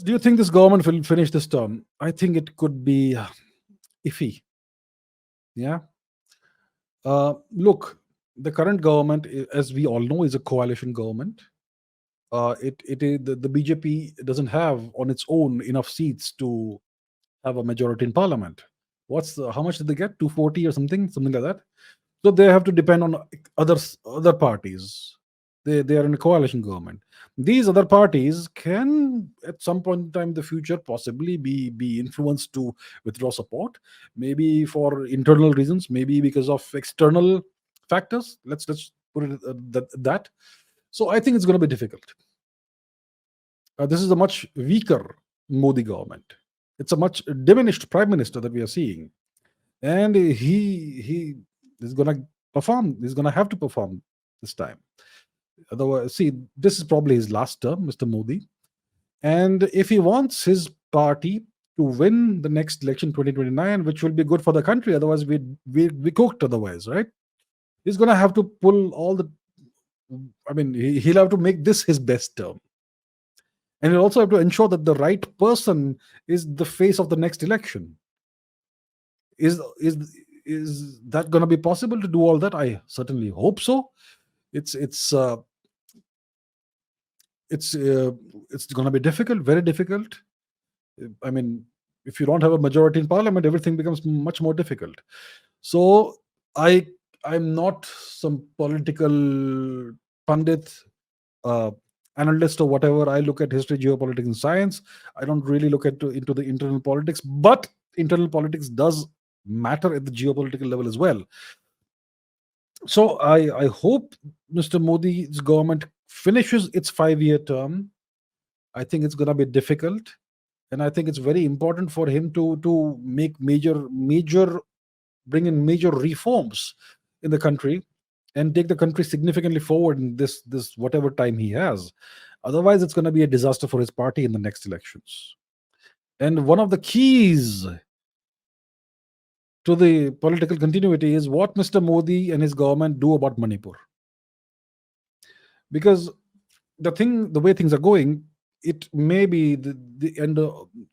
Do you think this government will finish this term? I think it could be iffy. Yeah. Look, the current government, as we all know, is a coalition government. The BJP doesn't have on its own enough seats to have a majority in parliament. How much did they get? 240 or something like that. So they have to depend on other parties. They are in a coalition government. These other parties can, at some point in time in the future, possibly be influenced to withdraw support, maybe for internal reasons, maybe because of external factors. Let's put it that. So I think it's going to be difficult. This is a much weaker Modi government. It's a much diminished prime minister that we are seeing, and he is going to perform. He's going to have to perform this time. Otherwise, see, this is probably his last term, Mr. Modi, and if he wants his party to win the next election 2029, which will be good for the country, otherwise we cooked otherwise, right? He's going to have to pull all the. I mean, he'll have to make this his best term. And he'll also have to ensure that the right person is the face of the next election. Is that going to be possible to do all that? I certainly hope so. It's going to be difficult, very difficult. I mean, if you don't have a majority in parliament, everything becomes much more difficult. So I'm not some political pundit, analyst or whatever. I look at history, geopolitics, and science. I don't really look into the internal politics, but internal politics does matter at the geopolitical level as well. So I hope Mr. Modi's government finishes its 5-year term. I think it's going to be difficult, and I think it's very important for him to make bring in major reforms in the country and take the country significantly forward in this whatever time he has. Otherwise, it's going to be a disaster for his party in the next elections. And one of the keys to the political continuity is what Mr. Modi and his government do about Manipur. Because the way things are going, it may be the end.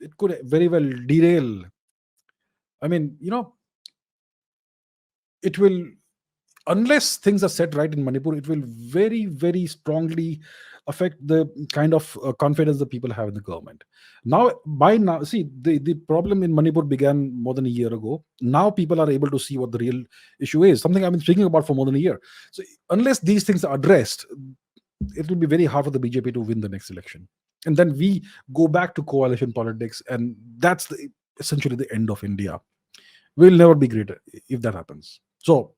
It could very well derail. I mean, it will, unless things are set right in Manipur, it will very, very strongly affect the kind of confidence that people have in the government. By now, see, the problem in Manipur began more than a year ago. Now people are able to see what the real issue is, something I've been speaking about for more than a year. So unless these things are addressed, it will be very hard for the BJP to win the next election. And then we go back to coalition politics, and that's essentially the end of India. We'll never be greater if that happens. So,